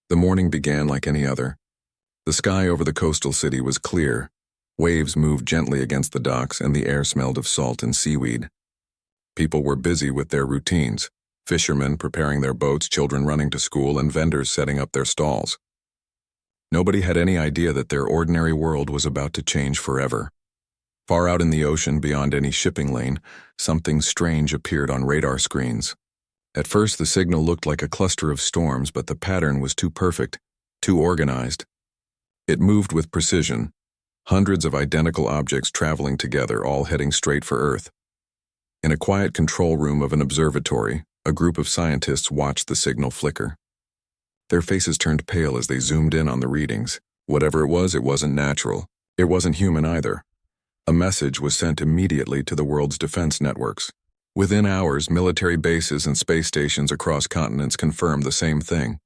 The morning began like any other. The sky over the coastal city was clear. Waves moved gently against the docks, and the air smelled of salt and seaweed. People were busy with their routines, fishermen preparing their boats, children running to school, and vendors setting up their stalls. Nobody had any idea that their ordinary world was about to change forever. Far out in the ocean, beyond any shipping lane, something strange appeared on radar screens. At first, the signal looked like a cluster of storms, but the pattern was too perfect, too organized. It moved with precision, hundreds of identical objects traveling together, all heading straight for Earth. In a quiet control room of an observatory, a group of scientists watched the signal flicker. Their faces turned pale as they zoomed in on the readings. Whatever it wasn't natural. It wasn't human either. A message was sent immediately to the world's defense networks. Within hours, military bases and space stations across continents confirmed the same thing.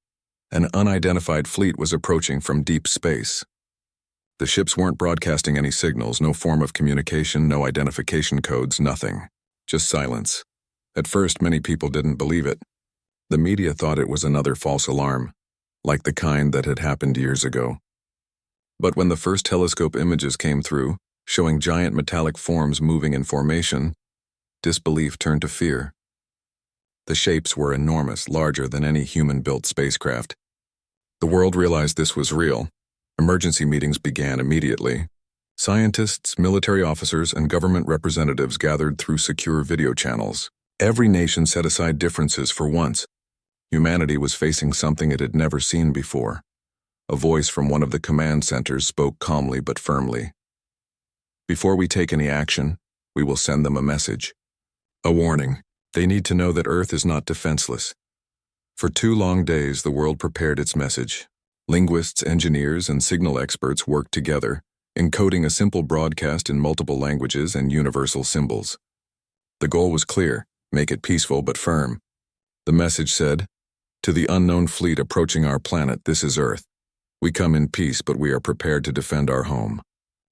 An unidentified fleet was approaching from deep space. The ships weren't broadcasting any signals, no form of communication, no identification codes, nothing. Just silence. At first, many people didn't believe it. The media thought it was another false alarm, like the kind that had happened years ago. But when the first telescope images came through, showing giant metallic forms moving in formation, disbelief turned to fear. The shapes were enormous, larger than any human-built spacecraft. The world realized this was real. Emergency meetings began immediately. Scientists, military officers, and government representatives gathered through secure video channels. Every nation set aside differences for once. Humanity was facing something it had never seen before. A voice from one of the command centers spoke calmly but firmly. Before we take any action, we will send them a message. A warning. They need to know that Earth is not defenseless. For 2 long days, the world prepared its message. Linguists, engineers, and signal experts worked together, encoding a simple broadcast in multiple languages and universal symbols. The goal was clear: make it peaceful but firm. The message said, "To the unknown fleet approaching our planet, this is Earth. We come in peace, but we are prepared to defend our home.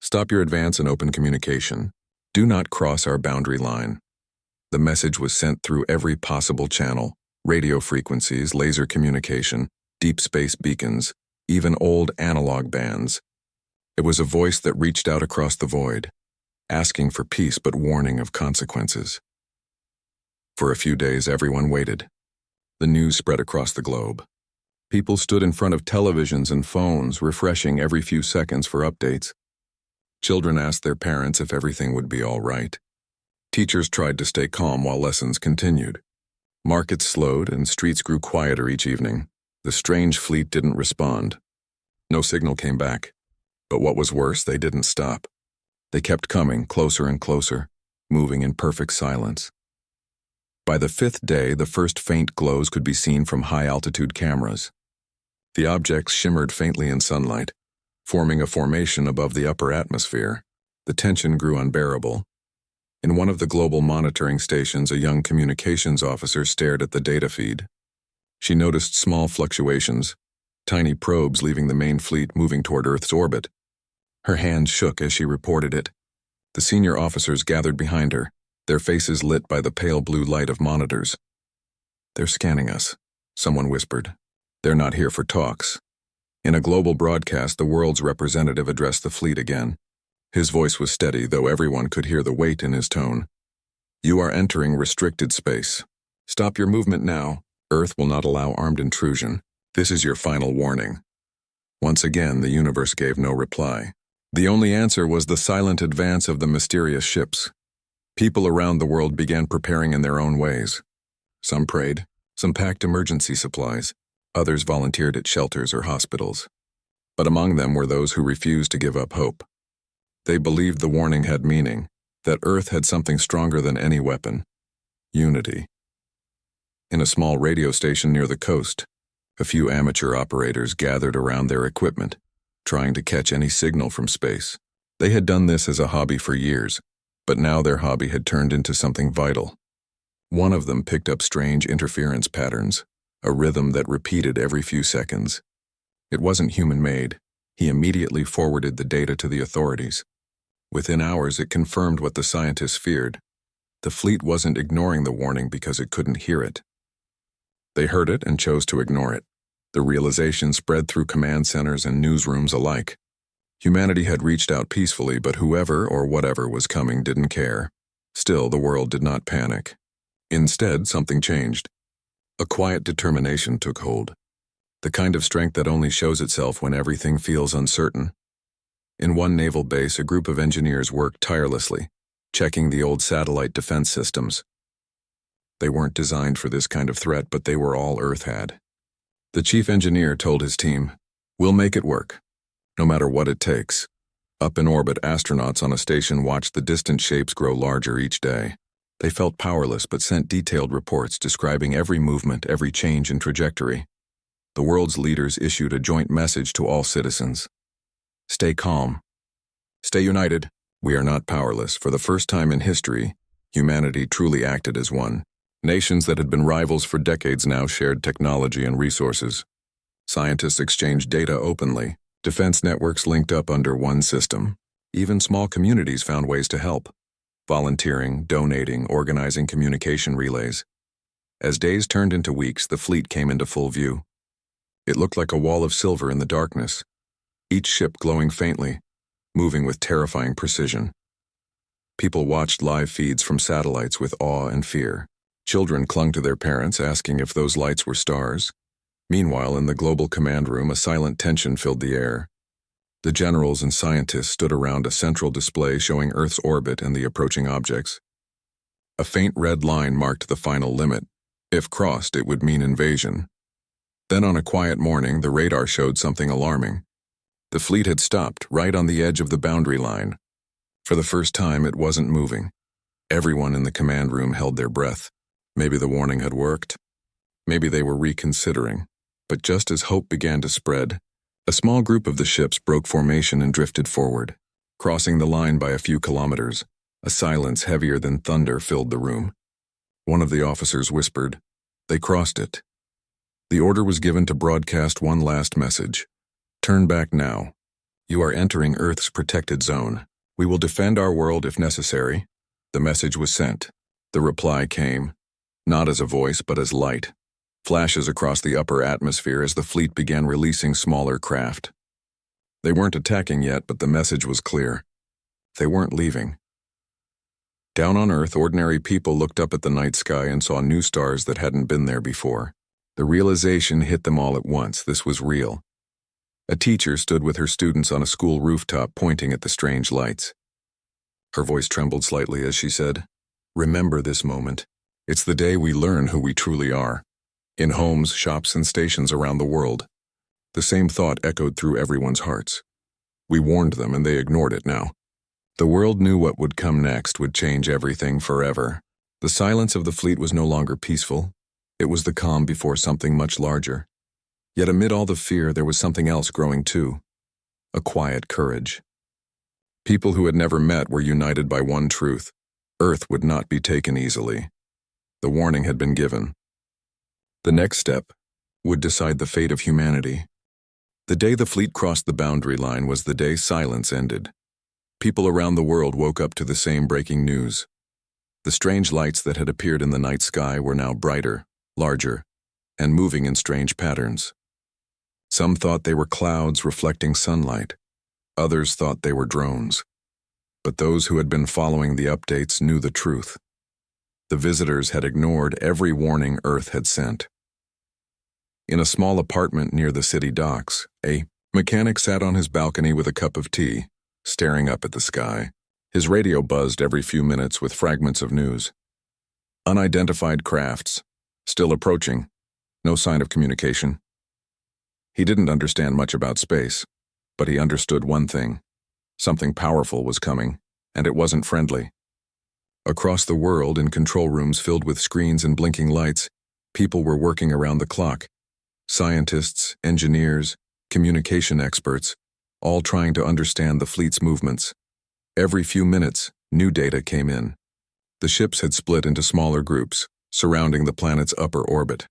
Stop your advance and open communication. Do not cross our boundary line." The message was sent through every possible channel: radio frequencies, laser communication, deep space beacons, even old analog bands. It was a voice that reached out across the void, asking for peace but warning of consequences. For a few days, everyone waited. The news spread across the globe. People stood in front of televisions and phones, refreshing every few seconds for updates. Children asked their parents if everything would be all right. Teachers tried to stay calm while lessons continued. Markets slowed and streets grew quieter each evening. The strange fleet didn't respond. No signal came back. But what was worse, they didn't stop. They kept coming, closer and closer, moving in perfect silence. By the 5th day, the first faint glows could be seen from high-altitude cameras. The objects shimmered faintly in sunlight, forming a formation above the upper atmosphere. The tension grew unbearable. In one of the global monitoring stations, a young communications officer stared at the data feed. She noticed small fluctuations, tiny probes leaving the main fleet moving toward Earth's orbit. Her hand shook as she reported it. The senior officers gathered behind her, their faces lit by the pale blue light of monitors. "They're scanning us," someone whispered. "They're not here for talks." In a global broadcast, the world's representative addressed the fleet again. His voice was steady, though everyone could hear the weight in his tone. "You are entering restricted space. Stop your movement now. Earth will not allow armed intrusion. This is your final warning." Once again, the universe gave no reply. The only answer was the silent advance of the mysterious ships. People around the world began preparing in their own ways. Some prayed, some packed emergency supplies, others volunteered at shelters or hospitals. But among them were those who refused to give up hope. They believed the warning had meaning, that Earth had something stronger than any weapon: unity. In a small radio station near the coast, a few amateur operators gathered around their equipment, trying to catch any signal from space. They had done this as a hobby for years, but now their hobby had turned into something vital. One of them picked up strange interference patterns, a rhythm that repeated every few seconds. It wasn't human-made. He immediately forwarded the data to the authorities. Within hours, it confirmed what the scientists feared. The fleet wasn't ignoring the warning because it couldn't hear it. They heard it and chose to ignore it. The realization spread through command centers and newsrooms alike. Humanity had reached out peacefully, but whoever or whatever was coming didn't care. Still, the world did not panic. Instead, something changed. A quiet determination took hold. The kind of strength that only shows itself when everything feels uncertain. In one naval base, a group of engineers worked tirelessly, checking the old satellite defense systems. They weren't designed for this kind of threat, but they were all Earth had. The chief engineer told his team, "We'll make it work, no matter what it takes." Up in orbit, astronauts on a station watched the distant shapes grow larger each day. They felt powerless but sent detailed reports describing every movement, every change in trajectory. The world's leaders issued a joint message to all citizens. Stay calm. Stay united. We are not powerless. For the first time in history, humanity truly acted as one. Nations that had been rivals for decades now shared technology and resources. Scientists exchanged data openly. Defense networks linked up under one system. Even small communities found ways to help. Volunteering, donating, organizing communication relays. As days turned into weeks, the fleet came into full view. It looked like a wall of silver in the darkness, each ship glowing faintly, moving with terrifying precision. People watched live feeds from satellites with awe and fear. Children clung to their parents, asking if those lights were stars. Meanwhile, in the global command room, a silent tension filled the air. The generals and scientists stood around a central display showing Earth's orbit and the approaching objects. A faint red line marked the final limit. If crossed, it would mean invasion. Then on a quiet morning, the radar showed something alarming. The fleet had stopped right on the edge of the boundary line. For the first time, it wasn't moving. Everyone in the command room held their breath. Maybe the warning had worked. Maybe they were reconsidering. But just as hope began to spread, a small group of the ships broke formation and drifted forward. Crossing the line by a few kilometers, a silence heavier than thunder filled the room. One of the officers whispered, "They crossed it." The order was given to broadcast one last message. "Turn back now. You are entering Earth's protected zone. We will defend our world if necessary." The message was sent. The reply came, not as a voice but as light. Flashes across the upper atmosphere as the fleet began releasing smaller craft. They weren't attacking yet, but the message was clear. They weren't leaving. Down on Earth, ordinary people looked up at the night sky and saw new stars that hadn't been there before. The realization hit them all at once. This was real. A teacher stood with her students on a school rooftop pointing at the strange lights. Her voice trembled slightly as she said, "Remember this moment. It's the day we learn who we truly are." In homes, shops, and stations around the world, the same thought echoed through everyone's hearts. We warned them and they ignored it now. The world knew what would come next would change everything forever. The silence of the fleet was no longer peaceful. It was the calm before something much larger. Yet amid all the fear, there was something else growing too. A quiet courage. People who had never met were united by one truth. Earth would not be taken easily. The warning had been given. The next step would decide the fate of humanity. The day the fleet crossed the boundary line was the day silence ended. People around the world woke up to the same breaking news. The strange lights that had appeared in the night sky were now brighter, larger, and moving in strange patterns. Some thought they were clouds reflecting sunlight. Others thought they were drones. But those who had been following the updates knew the truth. The visitors had ignored every warning Earth had sent. In a small apartment near the city docks, a mechanic sat on his balcony with a cup of tea, staring up at the sky. His radio buzzed every few minutes with fragments of news. Unidentified crafts, still approaching, no sign of communication. He didn't understand much about space, but he understood one thing. Something powerful was coming, and it wasn't friendly. Across the world, in control rooms filled with screens and blinking lights, people were working around the clock. Scientists, engineers, communication experts, all trying to understand the fleet's movements. Every few minutes, new data came in. The ships had split into smaller groups, surrounding the planet's upper orbit.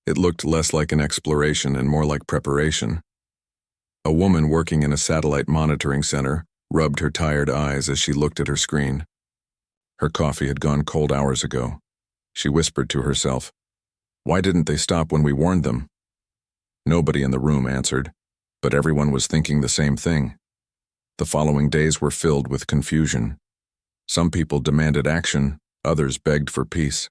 It looked less like an exploration and more like preparation. A woman working in a satellite monitoring center rubbed her tired eyes as she looked at her screen. Her coffee had gone cold hours ago. She whispered to herself, "Why didn't they stop when we warned them?" Nobody in the room answered, but everyone was thinking the same thing. The following days were filled with confusion. Some people demanded action, others begged for peace.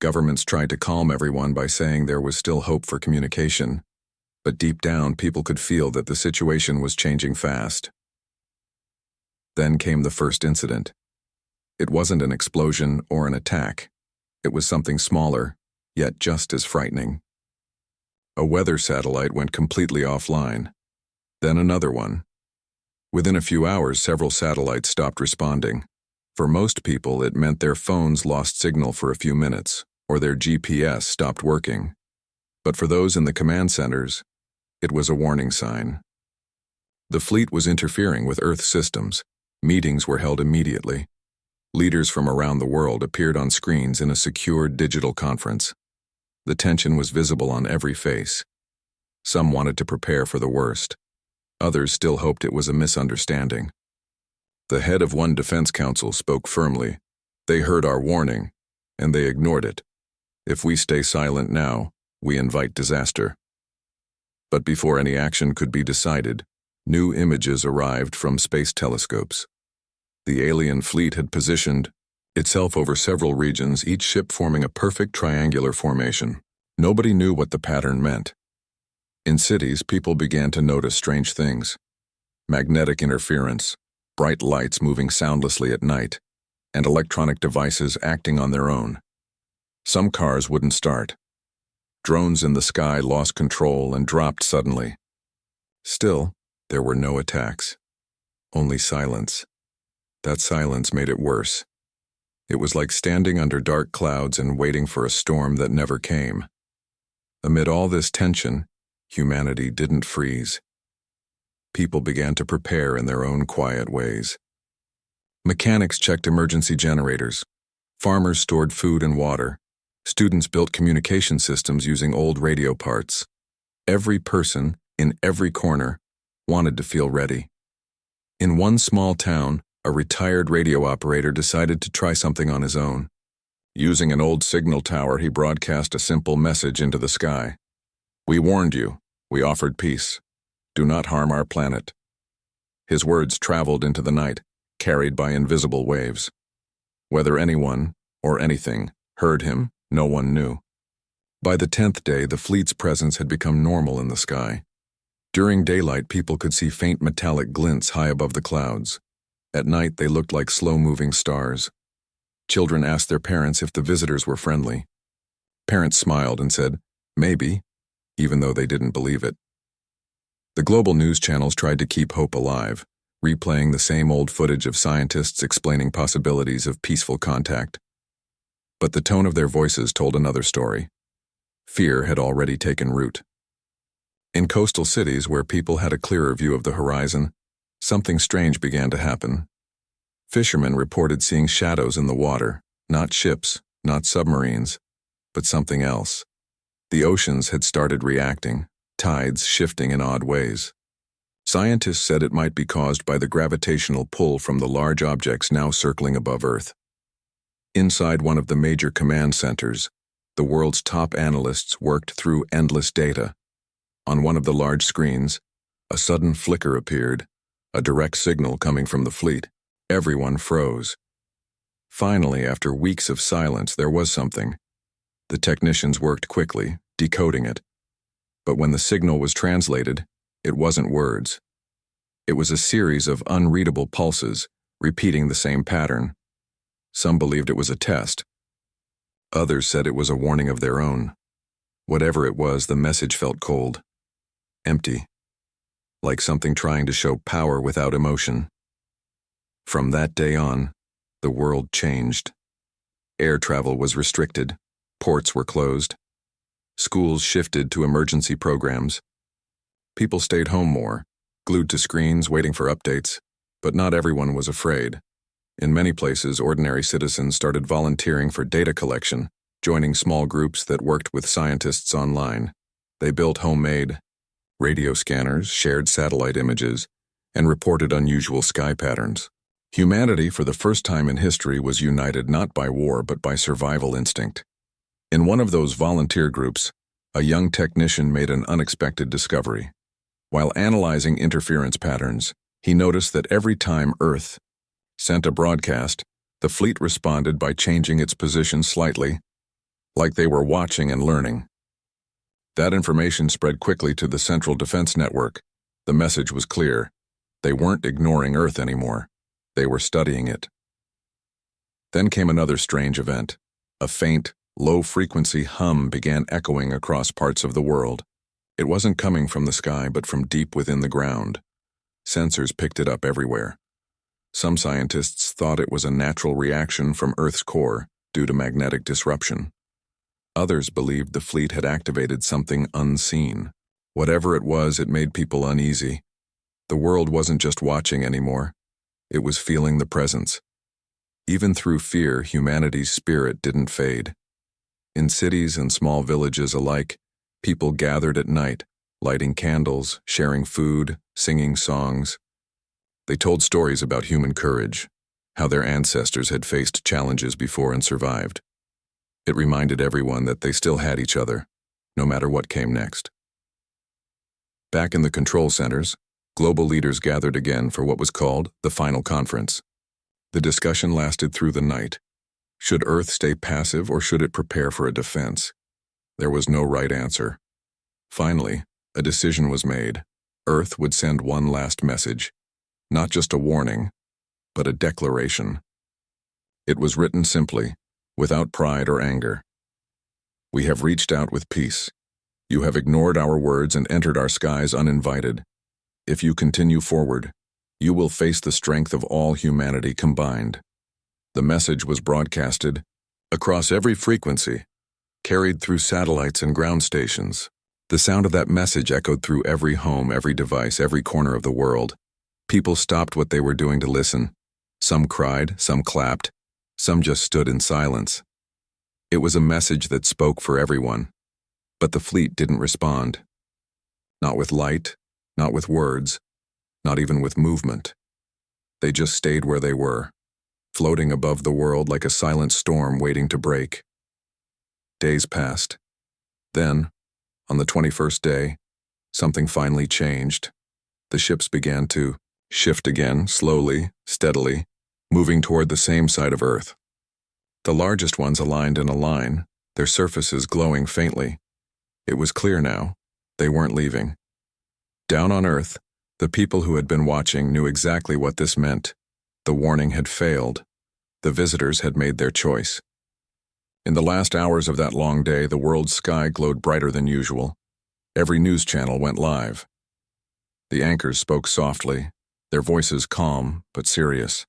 Governments tried to calm everyone by saying there was still hope for communication, but deep down people could feel that the situation was changing fast. Then came the first incident. It wasn't an explosion or an attack. It was something smaller, yet just as frightening. A weather satellite went completely offline. Then another one. Within a few hours, several satellites stopped responding. For most people, it meant their phones lost signal for a few minutes, or their GPS stopped working. But for those in the command centers, it was a warning sign. The fleet was interfering with Earth systems. Meetings were held immediately. Leaders from around the world appeared on screens in a secure digital conference. The tension was visible on every face. Some wanted to prepare for the worst. Others still hoped it was a misunderstanding. The head of one defense council spoke firmly. They heard our warning, and they ignored it. If we stay silent now, we invite disaster. But before any action could be decided, new images arrived from space telescopes. The alien fleet had positioned itself over several regions, each ship forming a perfect triangular formation. Nobody knew what the pattern meant. In cities, people began to notice strange things. Magnetic interference, bright lights moving soundlessly at night, and electronic devices acting on their own. Some cars wouldn't start. Drones in the sky lost control and dropped suddenly. Still, there were no attacks. Only silence. That silence made it worse. It was like standing under dark clouds and waiting for a storm that never came. Amid all this tension, humanity didn't freeze. People began to prepare in their own quiet ways. Mechanics checked emergency generators. Farmers stored food and water. Students built communication systems using old radio parts. Every person, in every corner, wanted to feel ready. In one small town, a retired radio operator decided to try something on his own. Using an old signal tower, he broadcast a simple message into the sky. "We warned you. We offered peace. Do not harm our planet." His words traveled into the night, carried by invisible waves. Whether anyone, or anything, heard him, no one knew. By the 10th day, the fleet's presence had become normal in the sky. During daylight, people could see faint metallic glints high above the clouds. At night, they looked like slow-moving stars. Children asked their parents if the visitors were friendly. Parents smiled and said, "Maybe," even though they didn't believe it. The global news channels tried to keep hope alive, replaying the same old footage of scientists explaining possibilities of peaceful contact. But the tone of their voices told another story. Fear had already taken root. In coastal cities where people had a clearer view of the horizon, something strange began to happen. Fishermen reported seeing shadows in the water, not ships, not submarines, but something else. The oceans had started reacting, tides shifting in odd ways. Scientists said it might be caused by the gravitational pull from the large objects now circling above Earth. Inside one of the major command centers, the world's top analysts worked through endless data. On one of the large screens, a sudden flicker appeared, a direct signal coming from the fleet. Everyone froze. Finally, after weeks of silence, there was something. The technicians worked quickly, decoding it. But when the signal was translated, it wasn't words. It was a series of unreadable pulses, repeating the same pattern. Some believed it was a test. Others said it was a warning of their own. Whatever it was, the message felt cold. Empty. Like something trying to show power without emotion. From that day on, the world changed. Air travel was restricted. Ports were closed. Schools shifted to emergency programs. People stayed home more, glued to screens waiting for updates, but not everyone was afraid. In many places, ordinary citizens started volunteering for data collection, joining small groups that worked with scientists online. They built homemade radio scanners, shared satellite images, and reported unusual sky patterns. Humanity, for the first time in history, was united not by war but by survival instinct. In one of those volunteer groups, a young technician made an unexpected discovery. While analyzing interference patterns, he noticed that every time Earth sent a broadcast, the fleet responded by changing its position slightly, like they were watching and learning. That information spread quickly to the Central Defense Network. The message was clear. They weren't ignoring Earth anymore. They were studying it. Then came another strange event. A faint, low-frequency hum began echoing across parts of the world. It wasn't coming from the sky, but from deep within the ground. Sensors picked it up everywhere. Some scientists thought it was a natural reaction from Earth's core due to magnetic disruption. Others believed the fleet had activated something unseen. Whatever it was, it made people uneasy. The world wasn't just watching anymore. It was feeling the presence. Even through fear, humanity's spirit didn't fade. In cities and small villages alike, people gathered at night, lighting candles, sharing food, singing songs. They told stories about human courage, how their ancestors had faced challenges before and survived. It reminded everyone that they still had each other, no matter what came next. Back in the control centers, global leaders gathered again for what was called the final conference. The discussion lasted through the night. Should Earth stay passive or should it prepare for a defense? There was no right answer. Finally, a decision was made. Earth would send one last message, not just a warning, but a declaration. It was written simply, without pride or anger. We have reached out with peace. You have ignored our words and entered our skies uninvited. If you continue forward, you will face the strength of all humanity combined. The message was broadcasted across every frequency, carried through satellites and ground stations. The sound of that message echoed through every home, every device, every corner of the world. People stopped what they were doing to listen. Some cried, some clapped, some just stood in silence. It was a message that spoke for everyone. But the fleet didn't respond. Not with light, not with words, not even with movement. They just stayed where they were, floating above the world like a silent storm waiting to break. Days passed. Then, on the 21st day, something finally changed. The ships began to shift again, slowly, steadily, moving toward the same side of Earth. The largest ones aligned in a line, their surfaces glowing faintly. It was clear now. They weren't leaving. Down on Earth, the people who had been watching knew exactly what this meant. The warning had failed. The visitors had made their choice. In the last hours of that long day, the world's sky glowed brighter than usual. Every news channel went live. The anchors spoke softly, their voices calm but serious.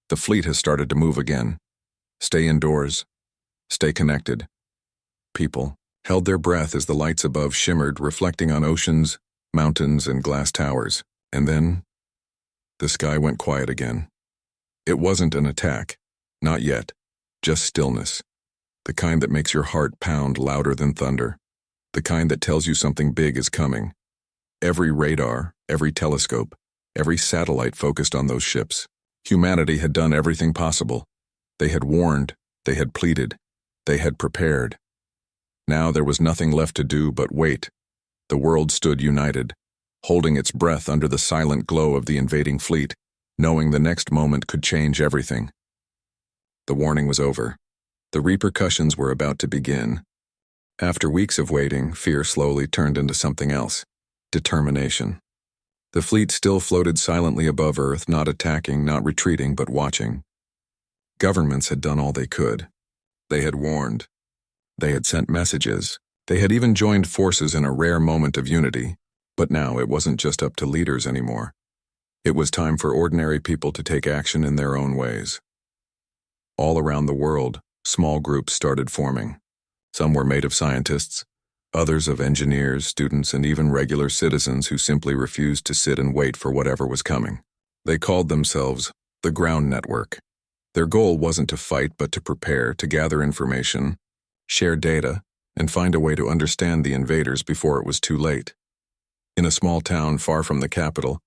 The fleet has started to move again. Stay indoors. Stay connected. People held their breath as the lights above shimmered, reflecting on oceans, mountains, and glass towers. And then, the sky went quiet again. It wasn't an attack. Not yet. Just stillness. The kind that makes your heart pound louder than thunder. The kind that tells you something big is coming. Every radar, every telescope, every satellite focused on those ships. Humanity had done everything possible. They had warned, they had pleaded, they had prepared. Now there was nothing left to do but wait. The world stood united, holding its breath under the silent glow of the invading fleet, knowing the next moment could change everything. The warning was over. The repercussions were about to begin. After weeks of waiting, fear slowly turned into something else: determination. The fleet still floated silently above Earth, not attacking, not retreating, but watching. Governments had done all they could. They had warned. They had sent messages. They had even joined forces in a rare moment of unity. But now it wasn't just up to leaders anymore. It was time for ordinary people to take action in their own ways. All around the world, small groups started forming. Some were made of scientists, others of engineers, students, and even regular citizens who simply refused to sit and wait for whatever was coming. They called themselves the Ground Network. Their goal wasn't to fight, but to prepare, to gather information, share data, and find a way to understand the invaders before it was too late. In a small town far from the capital,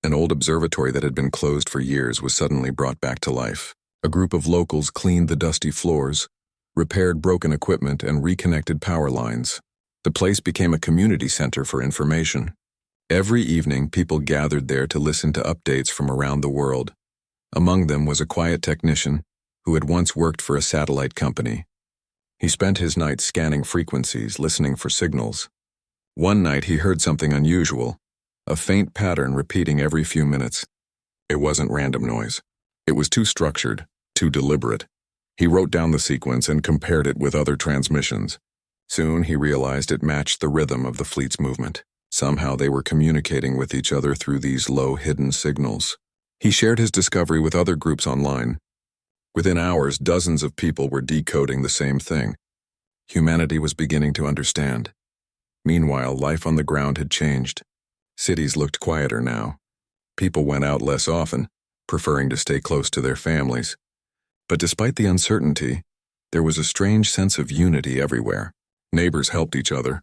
an old observatory that had been closed for years was suddenly brought back to life. A group of locals cleaned the dusty floors, repaired broken equipment, and reconnected power lines. The place became a community center for information. Every evening, people gathered there to listen to updates from around the world. Among them was a quiet technician who had once worked for a satellite company. He spent his nights scanning frequencies, listening for signals. One night he heard something unusual, a faint pattern repeating every few minutes. It wasn't random noise. It was too structured, too deliberate. He wrote down the sequence and compared it with other transmissions. Soon he realized it matched the rhythm of the fleet's movement. Somehow they were communicating with each other through these low, hidden signals. He shared his discovery with other groups online. Within hours, dozens of people were decoding the same thing. Humanity was beginning to understand. Meanwhile, life on the ground had changed. Cities looked quieter now. People went out less often, preferring to stay close to their families. But despite the uncertainty, there was a strange sense of unity everywhere. Neighbors helped each other.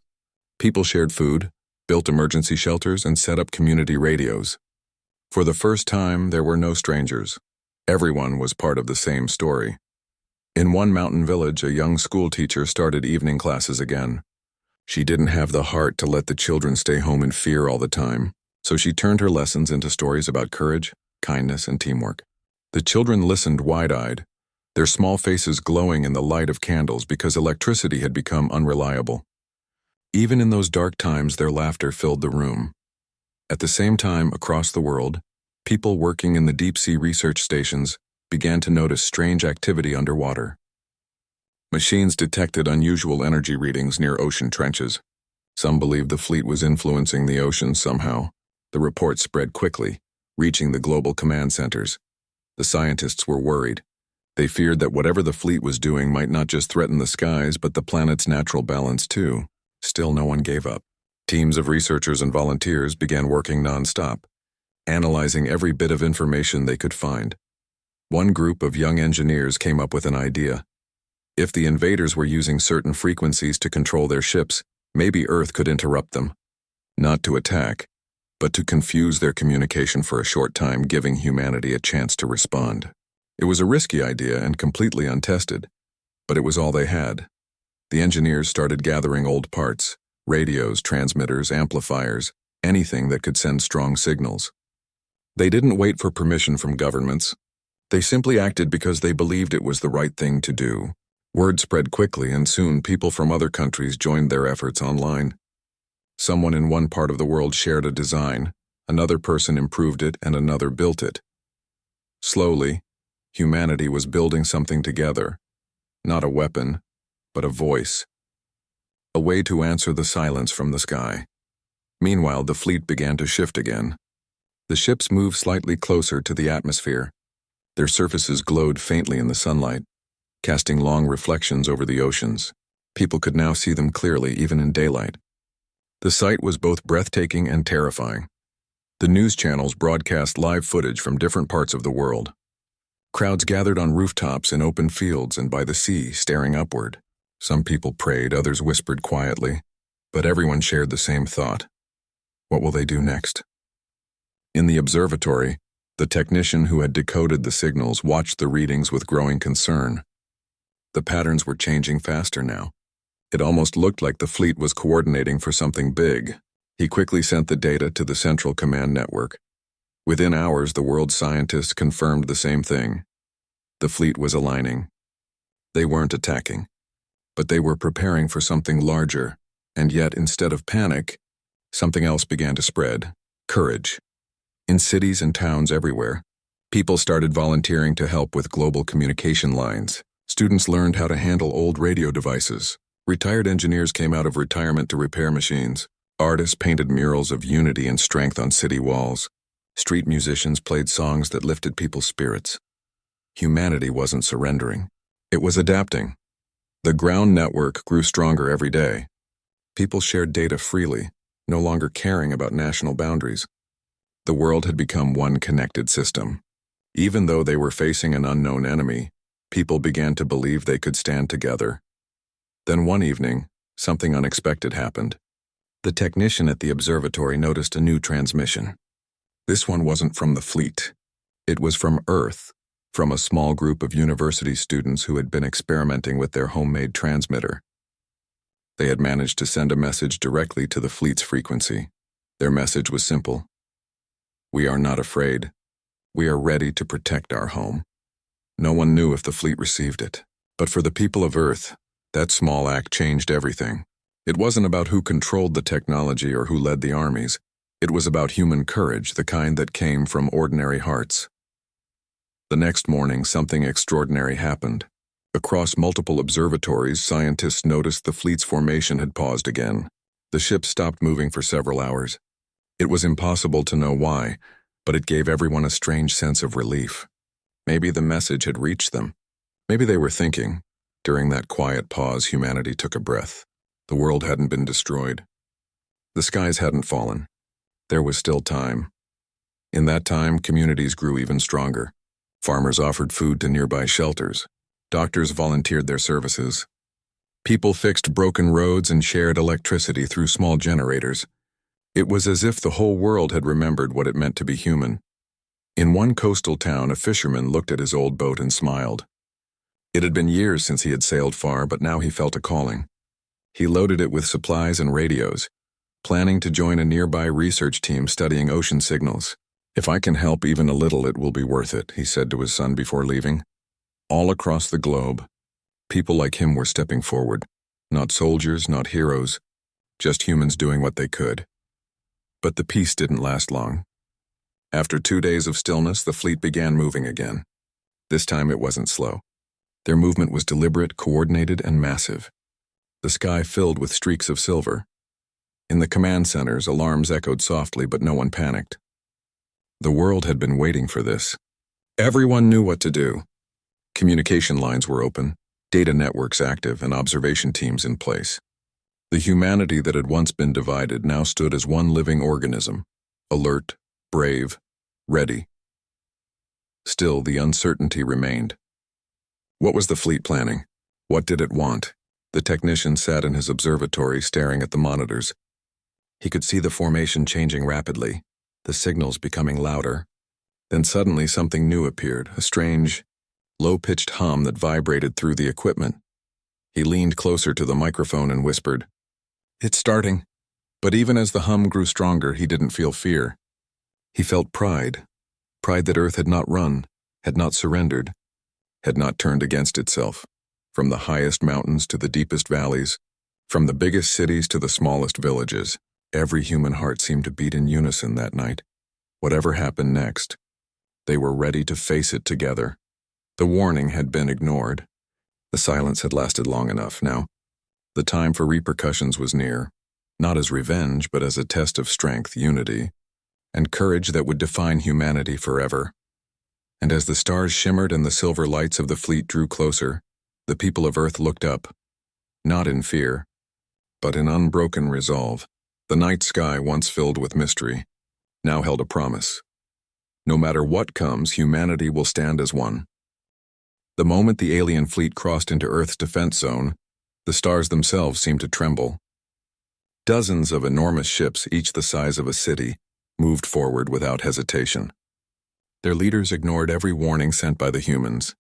People shared food, built emergency shelters, and set up community radios. For the first time, there were no strangers. Everyone was part of the same story. In one mountain village, a young school teacher started evening classes again. She didn't have the heart to let the children stay home in fear all the time, so she turned her lessons into stories about courage, kindness, and teamwork. The children listened wide-eyed, their small faces glowing in the light of candles because electricity had become unreliable. Even in those dark times, their laughter filled the room. At the same time, across the world, people working in the deep-sea research stations began to notice strange activity underwater. Machines detected unusual energy readings near ocean trenches. Some believed the fleet was influencing the oceans somehow. The reports spread quickly, reaching the global command centers. The scientists were worried. They feared that whatever the fleet was doing might not just threaten the skies, but the planet's natural balance too. Still, no one gave up. Teams of researchers and volunteers began working non-stop, analyzing every bit of information they could find. One group of young engineers came up with an idea. If the invaders were using certain frequencies to control their ships, maybe Earth could interrupt them. Not to attack, but to confuse their communication for a short time, giving humanity a chance to respond. It was a risky idea and completely untested, but it was all they had. The engineers started gathering old parts, radios, transmitters, amplifiers, anything that could send strong signals. They didn't wait for permission from governments. They simply acted because they believed it was the right thing to do. Word spread quickly, and soon people from other countries joined their efforts online. Someone in one part of the world shared a design, another person improved it, and another built it. Slowly, humanity was building something together. Not a weapon, but a voice. A way to answer the silence from the sky. Meanwhile, the fleet began to shift again. The ships moved slightly closer to the atmosphere. Their surfaces glowed faintly in the sunlight, casting long reflections over the oceans. People could now see them clearly, even in daylight. The sight was both breathtaking and terrifying. The news channels broadcast live footage from different parts of the world. Crowds gathered on rooftops in open fields and by the sea, staring upward. Some people prayed, others whispered quietly, but everyone shared the same thought. What will they do next? In the observatory, the technician who had decoded the signals watched the readings with growing concern. The patterns were changing faster now. It almost looked like the fleet was coordinating for something big. He quickly sent the data to the central command network. Within hours, the world's scientists confirmed the same thing. The fleet was aligning. They weren't attacking, but they were preparing for something larger, and yet, instead of panic, something else began to spread: courage. In cities and towns everywhere, people started volunteering to help with global communication lines. Students learned how to handle old radio devices. Retired engineers came out of retirement to repair machines. Artists painted murals of unity and strength on city walls. Street musicians played songs that lifted people's spirits. Humanity wasn't surrendering. It was adapting. The ground network grew stronger every day. People shared data freely, no longer caring about national boundaries. The world had become one connected system. Even though they were facing an unknown enemy, people began to believe they could stand together. Then one evening, something unexpected happened. The technician at the observatory noticed a new transmission. This one wasn't from the fleet. It was from Earth, from a small group of university students who had been experimenting with their homemade transmitter. They had managed to send a message directly to the fleet's frequency. Their message was simple. We are not afraid. We are ready to protect our home. No one knew if the fleet received it. But for the people of Earth, that small act changed everything. It wasn't about who controlled the technology or who led the armies. It was about human courage, the kind that came from ordinary hearts. The next morning, something extraordinary happened. Across multiple observatories, scientists noticed the fleet's formation had paused again. The ship stopped moving for several hours. It was impossible to know why, but it gave everyone a strange sense of relief. Maybe the message had reached them. Maybe they were thinking. During that quiet pause, humanity took a breath. The world hadn't been destroyed. The skies hadn't fallen. There was still time. In that time, communities grew even stronger. Farmers offered food to nearby shelters. Doctors volunteered their services. People fixed broken roads and shared electricity through small generators. It was as if the whole world had remembered what it meant to be human. In one coastal town, a fisherman looked at his old boat and smiled. It had been years since he had sailed far, but now he felt a calling. He loaded it with supplies and radios, planning to join a nearby research team studying ocean signals. If I can help even a little, it will be worth it, he said to his son before leaving. All across the globe, people like him were stepping forward. Not soldiers, not heroes, just humans doing what they could. But the peace didn't last long. After 2 days of stillness, the fleet began moving again. This time it wasn't slow. Their movement was deliberate, coordinated, and massive. The sky filled with streaks of silver. In the command centers, alarms echoed softly, but no one panicked. The world had been waiting for this. Everyone knew what to do. Communication lines were open, data networks active, and observation teams in place. The humanity that had once been divided now stood as one living organism, alert, brave, ready. Still, the uncertainty remained. What was the fleet planning? What did it want? The technician sat in his observatory staring at the monitors. He could see the formation changing rapidly, the signals becoming louder. Then suddenly something new appeared, a strange, low-pitched hum that vibrated through the equipment. He leaned closer to the microphone and whispered, "It's starting." But even as the hum grew stronger, he didn't feel fear. He felt pride. Pride that Earth had not run, had not surrendered, had not turned against itself. From the highest mountains to the deepest valleys, from the biggest cities to the smallest villages, every human heart seemed to beat in unison that night. Whatever happened next, they were ready to face it together. The warning had been ignored. The silence had lasted long enough. Now, the time for repercussions was near, not as revenge, but as a test of strength, unity, and courage that would define humanity forever. And as the stars shimmered and the silver lights of the fleet drew closer, the people of Earth looked up, not in fear, but in unbroken resolve. The night sky, once filled with mystery, now held a promise. No matter what comes, humanity will stand as one. The moment the alien fleet crossed into Earth's defense zone, the stars themselves seemed to tremble. Dozens of enormous ships, each the size of a city, moved forward without hesitation. Their leaders ignored every warning sent by the humans.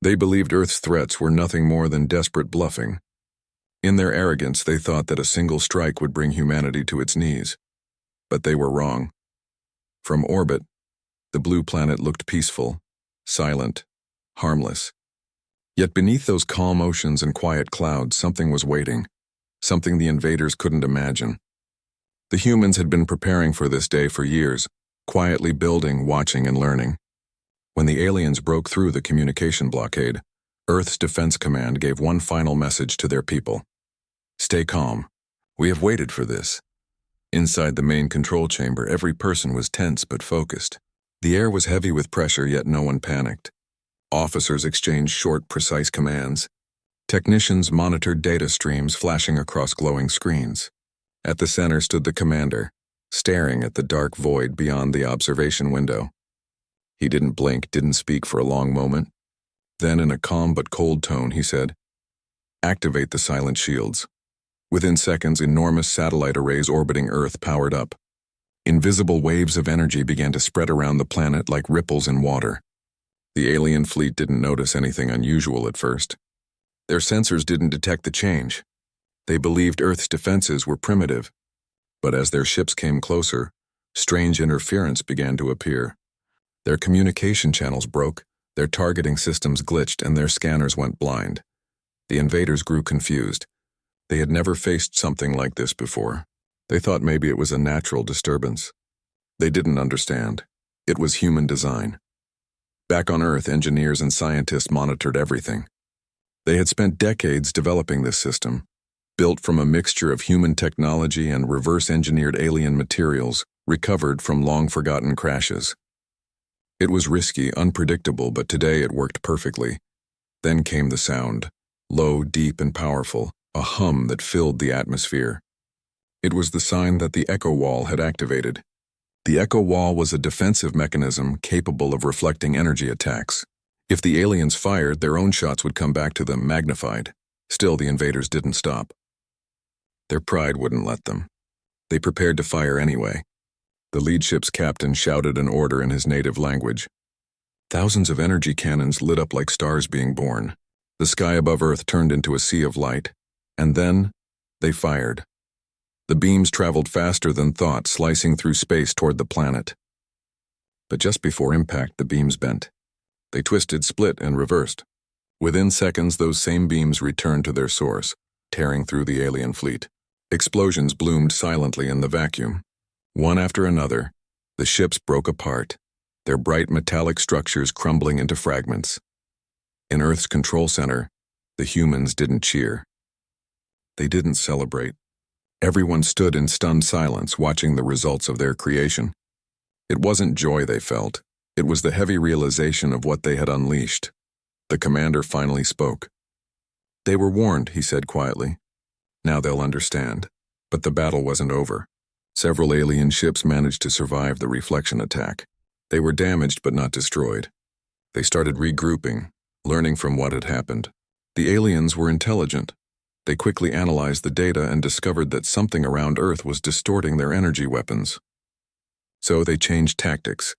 They believed Earth's threats were nothing more than desperate bluffing. In their arrogance, they thought that a single strike would bring humanity to its knees. But they were wrong. From orbit, the blue planet looked peaceful, silent, harmless. Yet beneath those calm oceans and quiet clouds, something was waiting, something the invaders couldn't imagine. The humans had been preparing for this day for years, quietly building, watching, and learning. When the aliens broke through the communication blockade, Earth's Defense Command gave one final message to their people. Stay calm. We have waited for this. Inside the main control chamber, every person was tense but focused. The air was heavy with pressure, yet no one panicked. Officers exchanged short, precise commands. Technicians monitored data streams flashing across glowing screens. At the center stood the commander, staring at the dark void beyond the observation window. He didn't blink, didn't speak for a long moment. Then, in a calm but cold tone, he said, "Activate the silent shields." Within seconds, enormous satellite arrays orbiting Earth powered up. Invisible waves of energy began to spread around the planet like ripples in water. The alien fleet didn't notice anything unusual at first. Their sensors didn't detect the change. They believed Earth's defenses were primitive, but as their ships came closer, strange interference began to appear. Their communication channels broke, their targeting systems glitched, and their scanners went blind. The invaders grew confused. They had never faced something like this before. They thought maybe it was a natural disturbance. They didn't understand. It was human design. Back on Earth, engineers and scientists monitored everything. They had spent decades developing this system, built from a mixture of human technology and reverse-engineered alien materials recovered from long-forgotten crashes. It was risky, unpredictable, but today it worked perfectly. Then came the sound, low, deep, and powerful, a hum that filled the atmosphere. It was the sign that the echo wall had activated. The echo wall was a defensive mechanism capable of reflecting energy attacks. If the aliens fired, their own shots would come back to them magnified. Still, the invaders didn't stop. Their pride wouldn't let them. They prepared to fire anyway. The lead ship's captain shouted an order in his native language. Thousands of energy cannons lit up like stars being born. The sky above Earth turned into a sea of light. And then, they fired. The beams traveled faster than thought, slicing through space toward the planet. But just before impact, the beams bent. They twisted, split, and reversed. Within seconds, those same beams returned to their source, tearing through the alien fleet. Explosions bloomed silently in the vacuum. One after another, the ships broke apart, their bright metallic structures crumbling into fragments. In Earth's control center, the humans didn't cheer. They didn't celebrate. Everyone stood in stunned silence, watching the results of their creation. It wasn't joy they felt. It was the heavy realization of what they had unleashed. The commander finally spoke. "They were warned," he said quietly. "Now they'll understand." But the battle wasn't over. Several alien ships managed to survive the reflection attack. They were damaged but not destroyed. They started regrouping, learning from what had happened. The aliens were intelligent. They quickly analyzed the data and discovered that something around Earth was distorting their energy weapons. So they changed tactics.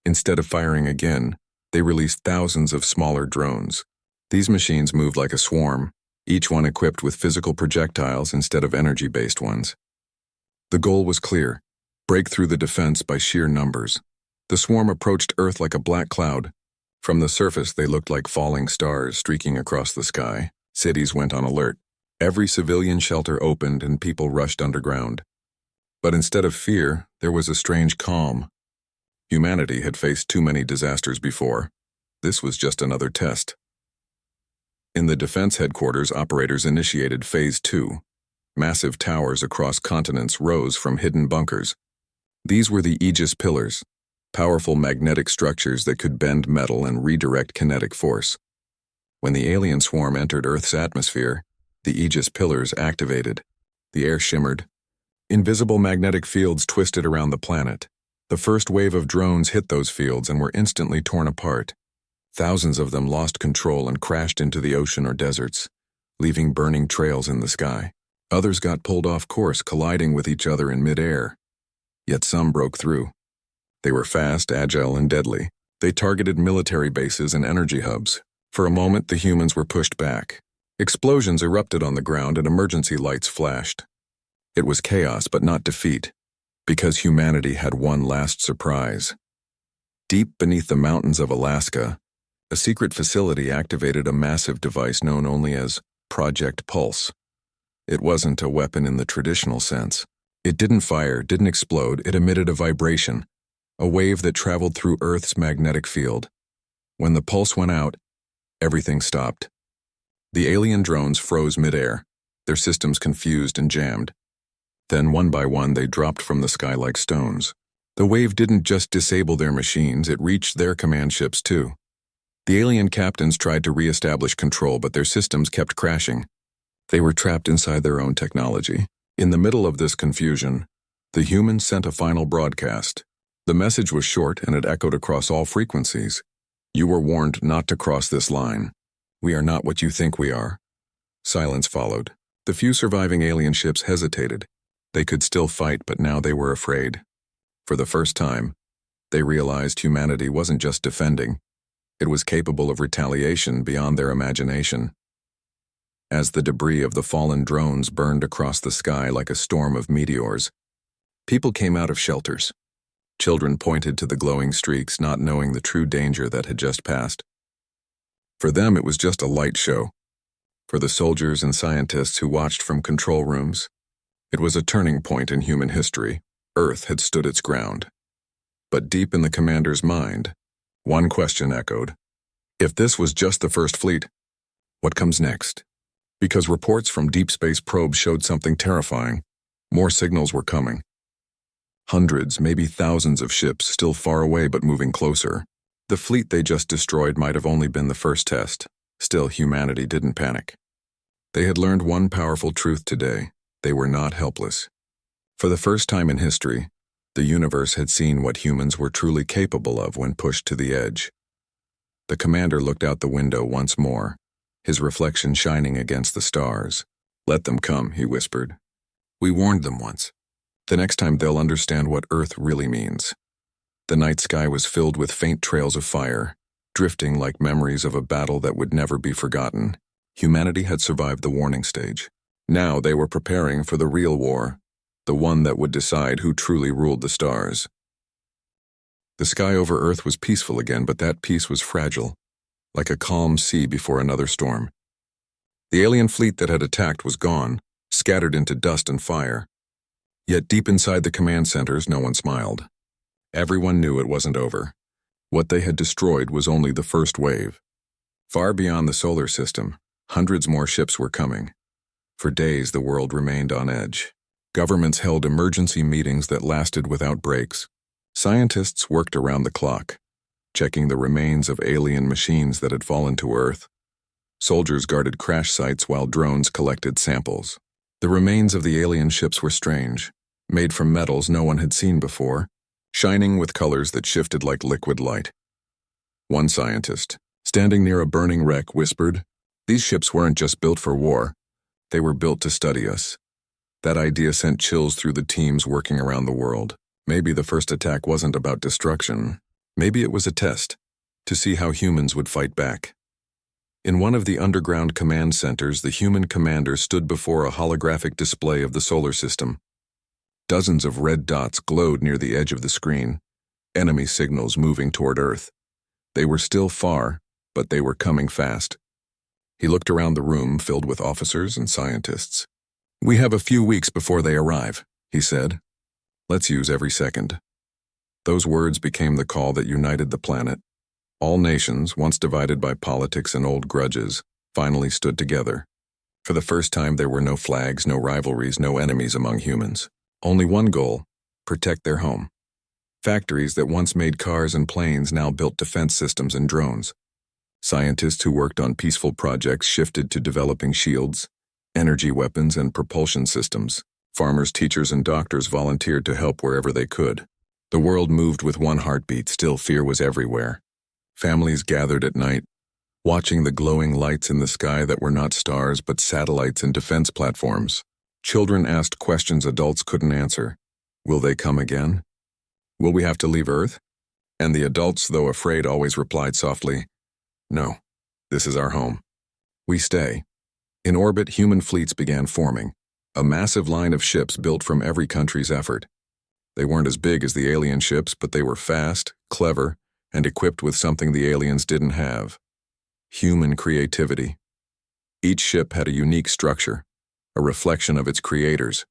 Instead of firing again, they released thousands of smaller drones. These machines moved like a swarm, each one equipped with physical projectiles instead of energy-based ones. The goal was clear: break through the defense by sheer numbers. The swarm approached Earth like a black cloud. From the surface, they looked like falling stars streaking across the sky. Cities went on alert. Every civilian shelter opened and people rushed underground. But instead of fear, there was a strange calm. Humanity had faced too many disasters before. This was just another test. In the defense headquarters, operators initiated Phase 2. Massive towers across continents rose from hidden bunkers. These were the Aegis pillars, powerful magnetic structures that could bend metal and redirect kinetic force. When the alien swarm entered Earth's atmosphere, the Aegis pillars activated. The air shimmered. Invisible magnetic fields twisted around the planet. The first wave of drones hit those fields and were instantly torn apart. Thousands of them lost control and crashed into the ocean or deserts, leaving burning trails in the sky. Others got pulled off course, colliding with each other in mid-air. Yet some broke through. They were fast, agile, and deadly. They targeted military bases and energy hubs. For a moment, the humans were pushed back. Explosions erupted on the ground and emergency lights flashed. It was chaos, but not defeat, because humanity had one last surprise. Deep beneath the mountains of Alaska, a secret facility activated a massive device known only as Project Pulse. It wasn't a weapon in the traditional sense. It didn't fire, didn't explode, it emitted a vibration, a wave that traveled through Earth's magnetic field. When the pulse went out, everything stopped. The alien drones froze midair, their systems confused and jammed. Then, one by one, they dropped from the sky like stones. The wave didn't just disable their machines, it reached their command ships too. The alien captains tried to re-establish control, but their systems kept crashing. They were trapped inside their own technology. In the middle of this confusion, the humans sent a final broadcast. The message was short and it echoed across all frequencies. "You were warned not to cross this line. We are not what you think we are." Silence followed. The few surviving alien ships hesitated. They could still fight, but now they were afraid. For the first time, they realized humanity wasn't just defending. It was capable of retaliation beyond their imagination. As the debris of the fallen drones burned across the sky like a storm of meteors, people came out of shelters. Children pointed to the glowing streaks, not knowing the true danger that had just passed. For them, it was just a light show. For the soldiers and scientists who watched from control rooms, it was a turning point in human history. Earth had stood its ground. But deep in the commander's mind, one question echoed. If this was just the first fleet, what comes next? Because reports from deep space probes showed something terrifying. More signals were coming. Hundreds, maybe thousands of ships still far away but moving closer. The fleet they just destroyed might have only been the first test. Still, humanity didn't panic. They had learned one powerful truth today. They were not helpless. For the first time in history, the universe had seen what humans were truly capable of when pushed to the edge. The commander looked out the window once more, his reflection shining against the stars. "Let them come," he whispered. "We warned them once. The next time they'll understand what Earth really means." The night sky was filled with faint trails of fire, drifting like memories of a battle that would never be forgotten. Humanity had survived the warning stage. Now they were preparing for the real war, the one that would decide who truly ruled the stars. The sky over Earth was peaceful again, but that peace was fragile, like a calm sea before another storm. The alien fleet that had attacked was gone, scattered into dust and fire. Yet deep inside the command centers, no one smiled. Everyone knew it wasn't over. What they had destroyed was only the first wave. Far beyond the solar system, hundreds more ships were coming. For days, the world remained on edge. Governments held emergency meetings that lasted without breaks. Scientists worked around the clock, checking the remains of alien machines that had fallen to Earth. Soldiers guarded crash sites while drones collected samples. The remains of the alien ships were strange, made from metals no one had seen before, shining with colors that shifted like liquid light. One scientist, standing near a burning wreck, whispered, "These ships weren't just built for war. They were built to study us." That idea sent chills through the teams working around the world. Maybe the first attack wasn't about destruction. Maybe it was a test, to see how humans would fight back. In one of the underground command centers, the human commander stood before a holographic display of the solar system. Dozens of red dots glowed near the edge of the screen, enemy signals moving toward Earth. They were still far, but they were coming fast. He looked around the room filled with officers and scientists. "We have a few weeks before they arrive," he said. "Let's use every second." Those words became the call that united the planet. All nations, once divided by politics and old grudges, finally stood together. For the first time, there were no flags, no rivalries, no enemies among humans. Only one goal: protect their home. Factories that once made cars and planes now built defense systems and drones. Scientists who worked on peaceful projects shifted to developing shields, energy weapons, and propulsion systems. Farmers, teachers, and doctors volunteered to help wherever they could. The world moved with one heartbeat, still fear was everywhere. Families gathered at night, watching the glowing lights in the sky that were not stars but satellites and defense platforms. Children asked questions adults couldn't answer. Will they come again? Will we have to leave Earth? And the adults, though afraid, always replied softly, "No, this is our home. We stay." In orbit, human fleets began forming, a massive line of ships built from every country's effort. They weren't as big as the alien ships, but they were fast, clever, and equipped with something the aliens didn't have: human creativity. Each ship had a unique structure, a reflection of its creators.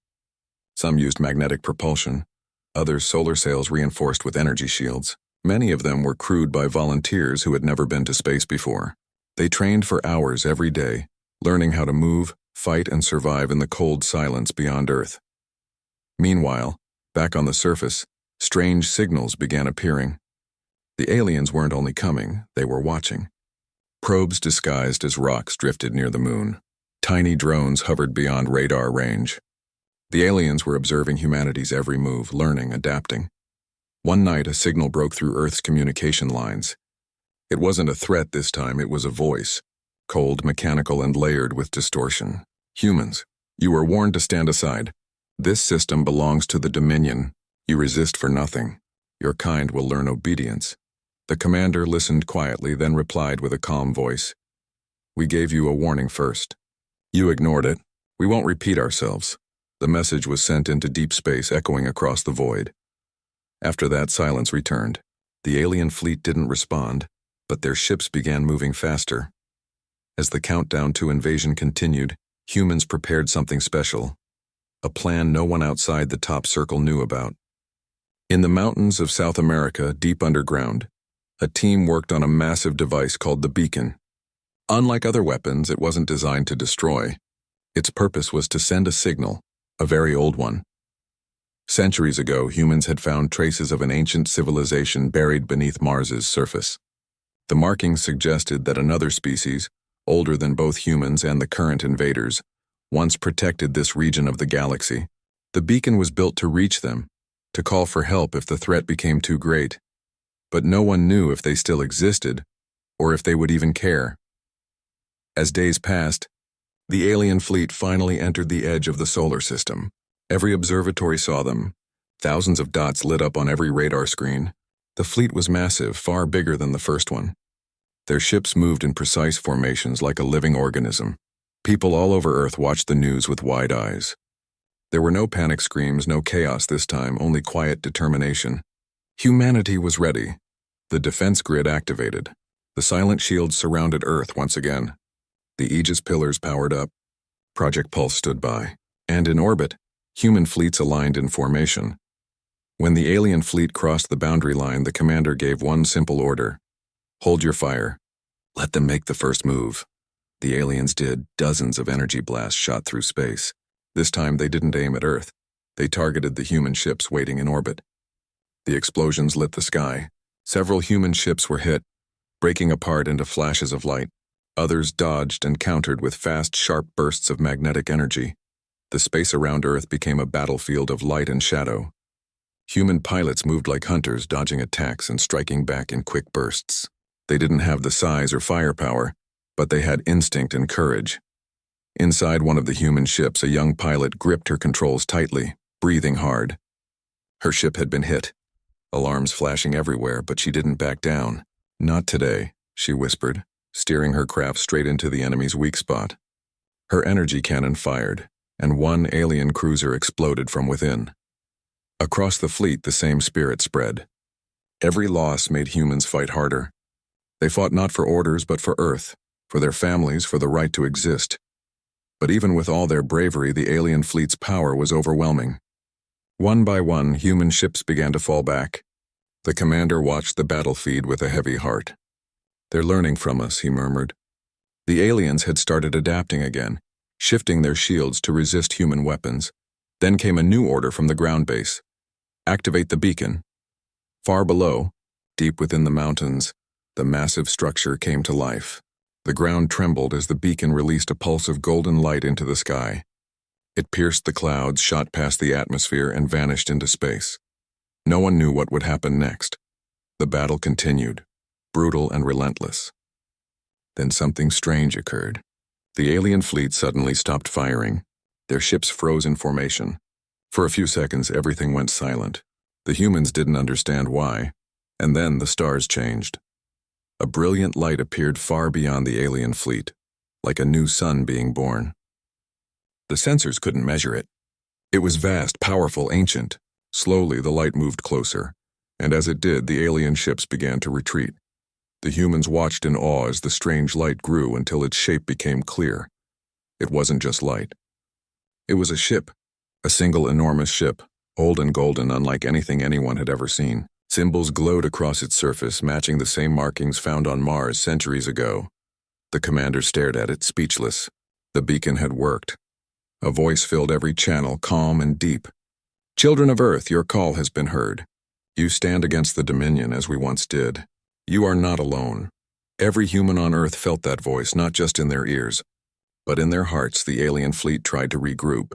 Some used magnetic propulsion, others solar sails reinforced with energy shields. Many of them were crewed by volunteers who had never been to space before. They trained for hours every day, learning how to move, fight, and survive in the cold silence beyond Earth. Meanwhile, back on the surface, strange signals began appearing. The aliens weren't only coming, they were watching. Probes disguised as rocks drifted near the moon. Tiny drones hovered beyond radar range. The aliens were observing humanity's every move, learning, adapting. One night, a signal broke through Earth's communication lines. It wasn't a threat this time, it was a voice, cold, mechanical, and layered with distortion. "Humans, you were warned to stand aside. This system belongs to the Dominion. You resist for nothing. Your kind will learn obedience." The commander listened quietly, then replied with a calm voice, "We gave you a warning first. You ignored it. We won't repeat ourselves. The message was sent into deep space, echoing across the void. After that, silence returned. The alien fleet didn't respond, but their ships began moving faster. As the countdown to invasion continued, humans prepared something special. A plan no one outside the top circle knew about. In the mountains of South America, deep underground, a team worked on a massive device called the beacon. Unlike other weapons, it wasn't designed to destroy. Its purpose was to send a signal, a very old one. Centuries ago, humans had found traces of an ancient civilization buried beneath Mars's surface. The markings suggested that another species, older than both humans and the current invaders, once protected this region of the galaxy. The beacon was built to reach them, to call for help if the threat became too great. But no one knew if they still existed, or if they would even care. As days passed, the alien fleet finally entered the edge of the solar system. Every observatory saw them. Thousands of dots lit up on every radar screen. The fleet was massive, far bigger than the first one. Their ships moved in precise formations like a living organism. People all over Earth watched the news with wide eyes. There were no panic screams, no chaos this time, only quiet determination. Humanity was ready. The defense grid activated. The silent shields surrounded Earth once again. The Aegis pillars powered up. Project Pulse stood by. And in orbit, human fleets aligned in formation. When the alien fleet crossed the boundary line, the commander gave one simple order. Hold your fire. Let them make the first move. The aliens did. Dozens of energy blasts shot through space. This time they didn't aim at Earth. They targeted the human ships waiting in orbit. The explosions lit the sky. Several human ships were hit, breaking apart into flashes of light. Others dodged and countered with fast, sharp bursts of magnetic energy. The space around Earth became a battlefield of light and shadow. Human pilots moved like hunters, dodging attacks and striking back in quick bursts. They didn't have the size or firepower, but they had instinct and courage. Inside one of the human ships, a young pilot gripped her controls tightly, breathing hard. Her ship had been hit, alarms flashing everywhere, but she didn't back down. Not today, she whispered, steering her craft straight into the enemy's weak spot. Her energy cannon fired, and one alien cruiser exploded from within. Across the fleet, the same spirit spread. Every loss made humans fight harder. They fought not for orders, but for Earth, for their families, for the right to exist. But even with all their bravery, the alien fleet's power was overwhelming. One by one, human ships began to fall back. The commander watched the battlefield with a heavy heart. They're learning from us, he murmured. The aliens had started adapting again, shifting their shields to resist human weapons. Then came a new order from the ground base. Activate the beacon. Far below, deep within the mountains, the massive structure came to life. The ground trembled as the beacon released a pulse of golden light into the sky. It pierced the clouds, shot past the atmosphere, and vanished into space. No one knew what would happen next. The battle continued, brutal and relentless. Then something strange occurred. The alien fleet suddenly stopped firing. Their ships froze in formation. For a few seconds, everything went silent. The humans didn't understand why. And then the stars changed. A brilliant light appeared far beyond the alien fleet, like a new sun being born. The sensors couldn't measure it. It was vast, powerful, ancient. Slowly, the light moved closer, and as it did, the alien ships began to retreat. The humans watched in awe as the strange light grew until its shape became clear. It wasn't just light. It was a ship, a single enormous ship, old and golden, unlike anything anyone had ever seen. Symbols glowed across its surface, matching the same markings found on Mars centuries ago. The commander stared at it, speechless. The beacon had worked. A voice filled every channel, calm and deep. Children of Earth, your call has been heard. You stand against the Dominion as we once did. You are not alone. Every human on Earth felt that voice, not just in their ears, but in their hearts. The alien fleet tried to regroup.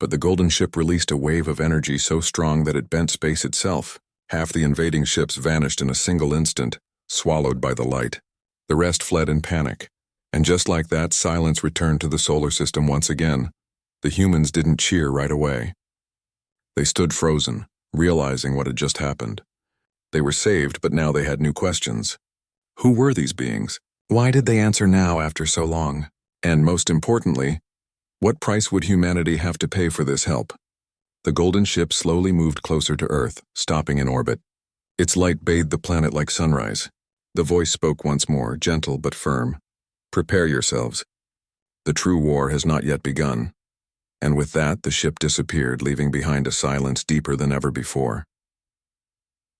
But the golden ship released a wave of energy so strong that it bent space itself. Half the invading ships vanished in a single instant, swallowed by the light. The rest fled in panic. And just like that, silence returned to the solar system once again. The humans didn't cheer right away. They stood frozen, realizing what had just happened. They were saved, but now they had new questions. Who were these beings? Why did they answer now after so long? And most importantly, What price would humanity have to pay for this help? The golden ship slowly moved closer to Earth, stopping in orbit. Its light bathed the planet like sunrise. The voice spoke once more, gentle but firm. Prepare yourselves. The true war has not yet begun. And with that, the ship disappeared, leaving behind a silence deeper than ever before.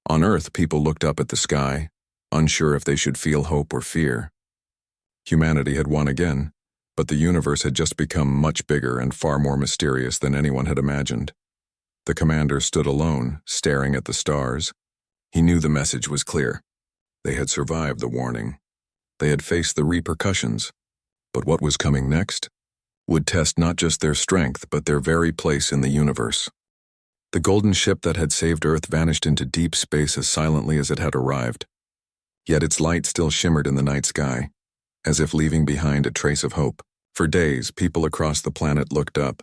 On Earth, people looked up at the sky, unsure if they should feel hope or fear. Humanity had won again, but the universe had just become much bigger and far more mysterious than anyone had imagined. The commander stood alone, staring at the stars. He knew the message was clear. They had survived the warning. They had faced the repercussions. But what was coming next would test not just their strength, but their very place in the universe. The golden ship that had saved Earth vanished into deep space as silently as it had arrived. Yet its light still shimmered in the night sky, as if leaving behind a trace of hope. For days, people across the planet looked up,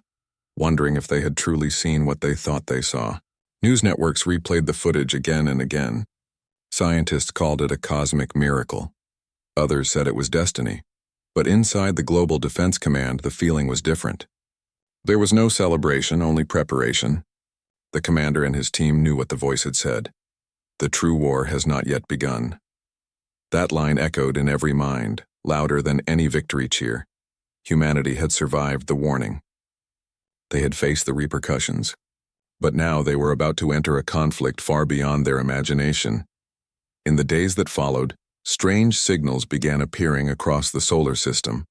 wondering if they had truly seen what they thought they saw. News networks replayed the footage again and again. Scientists called it a cosmic miracle. Others said it was destiny. But inside the Global Defense Command, the feeling was different. There was no celebration, only preparation. The commander and his team knew what the voice had said. The true war has not yet begun. That line echoed in every mind, louder than any victory cheer. Humanity had survived the warning. They had faced the repercussions. But now they were about to enter a conflict far beyond their imagination. In the days that followed, strange signals began appearing across the solar system.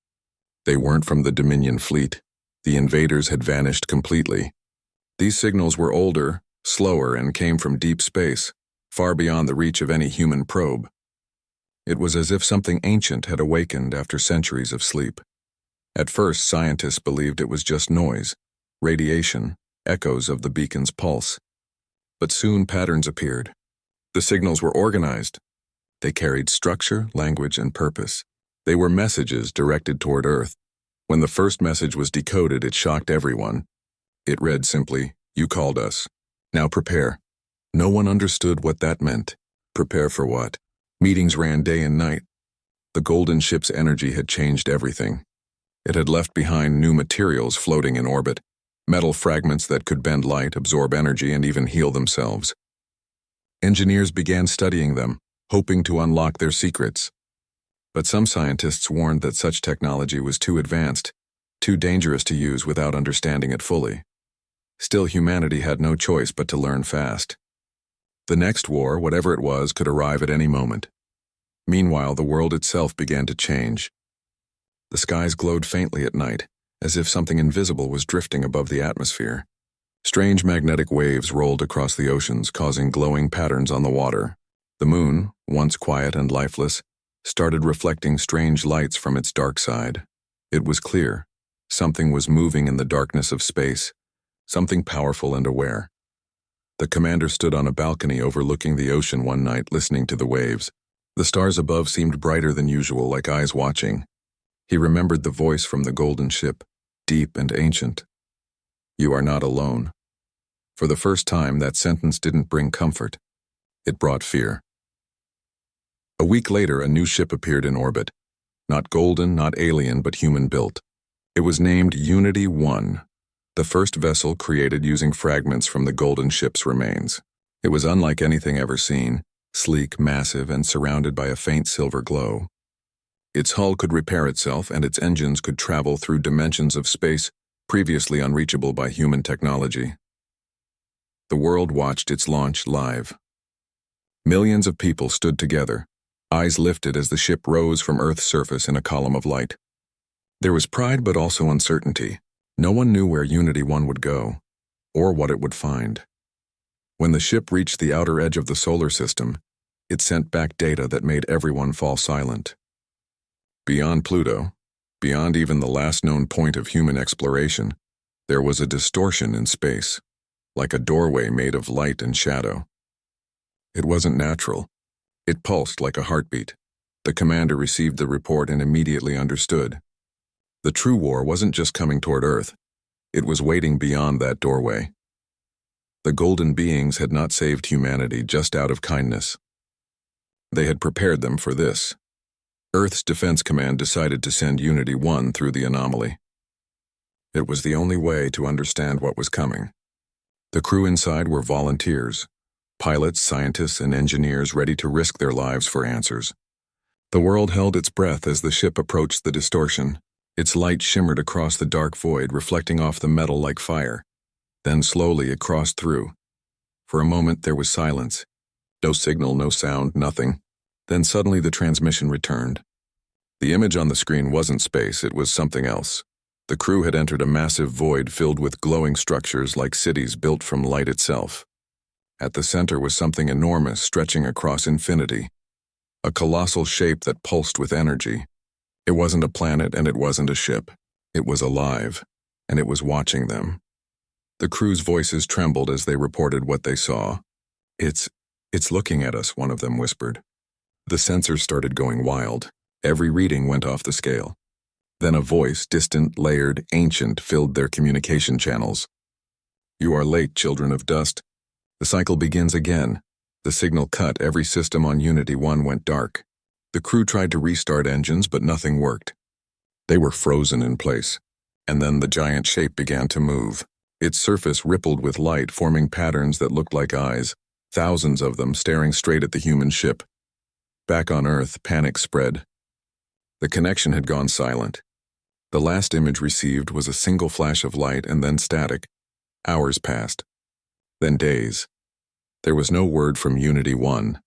They weren't from the Dominion fleet. The invaders had vanished completely. These signals were older, slower, and came from deep space, far beyond the reach of any human probe. It was as if something ancient had awakened after centuries of sleep. At first, scientists believed it was just noise, radiation, echoes of the beacon's pulse. But soon patterns appeared. The signals were organized. They carried structure, language, and purpose. They were messages directed toward Earth. When the first message was decoded, it shocked everyone. It read simply, "You called us. Now prepare." No one understood what that meant. Prepare for what? Meetings ran day and night. The golden ship's energy had changed everything. It had left behind new materials floating in orbit, metal fragments that could bend light, absorb energy, and even heal themselves. Engineers began studying them, hoping to unlock their secrets. But some scientists warned that such technology was too advanced, too dangerous to use without understanding it fully. Still, humanity had no choice but to learn fast. The next war, whatever it was, could arrive at any moment. Meanwhile, the world itself began to change. The skies glowed faintly at night, as if something invisible was drifting above the atmosphere. Strange magnetic waves rolled across the oceans, causing glowing patterns on the water. The moon, once quiet and lifeless, started reflecting strange lights from its dark side. It was clear. Something was moving in the darkness of space, something powerful and aware. The commander stood on a balcony overlooking the ocean one night, listening to the waves. The stars above seemed brighter than usual, like eyes watching. He remembered the voice from the golden ship, deep and ancient. "You are not alone." For the first time, that sentence didn't bring comfort. It brought fear. A week later, a new ship appeared in orbit. Not golden, not alien, but human-built. It was named Unity 1, the first vessel created using fragments from the golden ship's remains. It was unlike anything ever seen, sleek, massive, and surrounded by a faint silver glow. Its hull could repair itself, and its engines could travel through dimensions of space previously unreachable by human technology. The world watched its launch live. Millions of people stood together, eyes lifted as the ship rose from Earth's surface in a column of light. There was pride but also uncertainty. No one knew where Unity 1 would go, or what it would find. When the ship reached the outer edge of the solar system, it sent back data that made everyone fall silent. Beyond Pluto, beyond even the last known point of human exploration, there was a distortion in space, like a doorway made of light and shadow. It wasn't natural. It pulsed like a heartbeat. The commander received the report and immediately understood. The true war wasn't just coming toward Earth. It was waiting beyond that doorway. The golden beings had not saved humanity just out of kindness. They had prepared them for this. Earth's Defense Command decided to send Unity 1 through the anomaly. It was the only way to understand what was coming. The crew inside were volunteers, pilots, scientists, and engineers ready to risk their lives for answers. The world held its breath as the ship approached the distortion. Its light shimmered across the dark void, reflecting off the metal like fire. Then slowly it crossed through. For a moment there was silence. No signal, no sound, nothing. Then suddenly the transmission returned. The image on the screen wasn't space, it was something else. The crew had entered a massive void filled with glowing structures like cities built from light itself. At the center was something enormous stretching across infinity. A colossal shape that pulsed with energy. It wasn't a planet and it wasn't a ship. It was alive, and it was watching them. The crew's voices trembled as they reported what they saw. It's looking at us," one of them whispered. The sensors started going wild. Every reading went off the scale. Then a voice, distant, layered, ancient, filled their communication channels. "You are late, children of dust. The cycle begins again." The signal cut, every system on Unity 1 went dark. The crew tried to restart engines, but nothing worked. They were frozen in place. And then the giant shape began to move. Its surface rippled with light, forming patterns that looked like eyes, thousands of them staring straight at the human ship. Back on Earth, panic spread. The connection had gone silent. The last image received was a single flash of light and then static. Hours passed. Then days. There was no word from Unity 1.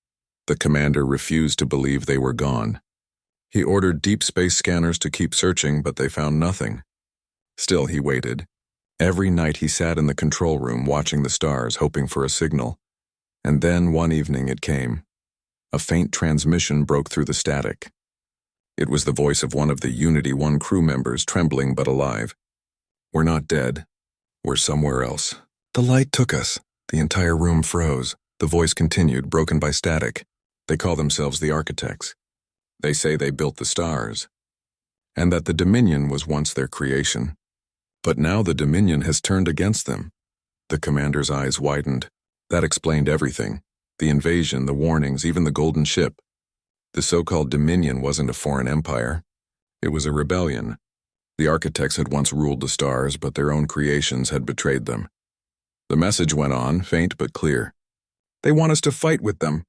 The commander refused to believe they were gone. He ordered deep space scanners to keep searching, but they found nothing. Still, he waited. Every night he sat in the control room watching the stars, hoping for a signal. And then one evening it came. A faint transmission broke through the static. It was the voice of one of the Unity 1 crew members, trembling but alive. "We're not dead. We're somewhere else. The light took us." The entire room froze. The voice continued, broken by static. "They call themselves the architects. They say they built the stars. And that the Dominion was once their creation. But now the Dominion has turned against them." The commander's eyes widened. That explained everything. The invasion, the warnings, even the golden ship. The so-called Dominion wasn't a foreign empire. It was a rebellion. The architects had once ruled the stars, but their own creations had betrayed them. The message went on, faint but clear. "They want us to fight with them.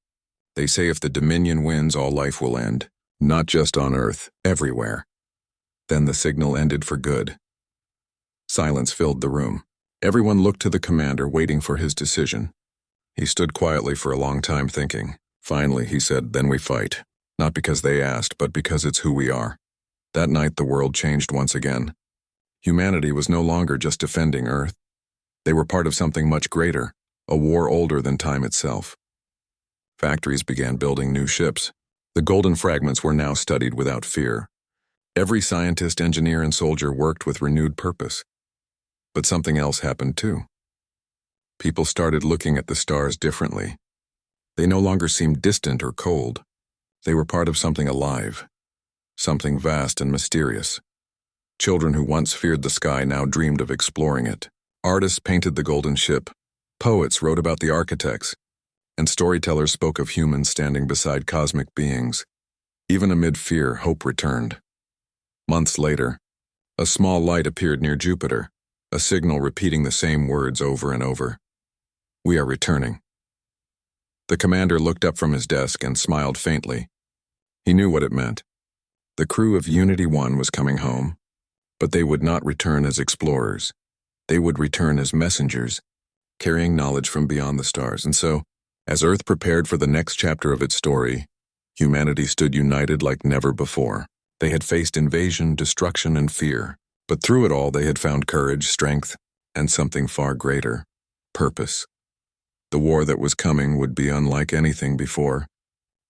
They say if the Dominion wins, all life will end. Not just on Earth, everywhere." Then the signal ended for good. Silence filled the room. Everyone looked to the commander, waiting for his decision. He stood quietly for a long time thinking. Finally, he said, "Then we fight. Not because they asked, but because it's who we are." That night the world changed once again. Humanity was no longer just defending Earth. They were part of something much greater, a war older than time itself. Factories began building new ships. The golden fragments were now studied without fear. Every scientist, engineer, and soldier worked with renewed purpose. But something else happened too. People started looking at the stars differently. They no longer seemed distant or cold. They were part of something alive, something vast and mysterious. Children who once feared the sky now dreamed of exploring it. Artists painted the golden ship. Poets wrote about the architects. And storytellers spoke of humans standing beside cosmic beings. Even amid fear, hope returned. Months later, a small light appeared near Jupiter, a signal repeating the same words over and over. "We are returning." The commander looked up from his desk and smiled faintly. He knew what it meant. The crew of Unity 1 was coming home, but they would not return as explorers. They would return as messengers, carrying knowledge from beyond the stars. And so, as Earth prepared for the next chapter of its story, humanity stood united like never before. They had faced invasion, destruction, and fear, but through it all they had found courage, strength, and something far greater: purpose. The war that was coming would be unlike anything before,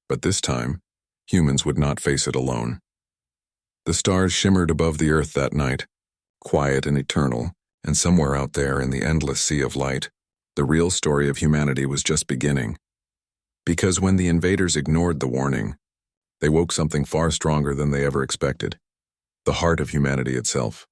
but this time, humans would not face it alone. The stars shimmered above the Earth that night, quiet and eternal, and somewhere out there in the endless sea of light, the real story of humanity was just beginning. Because when the invaders ignored the warning, they woke something far stronger than they ever expected: the heart of humanity itself.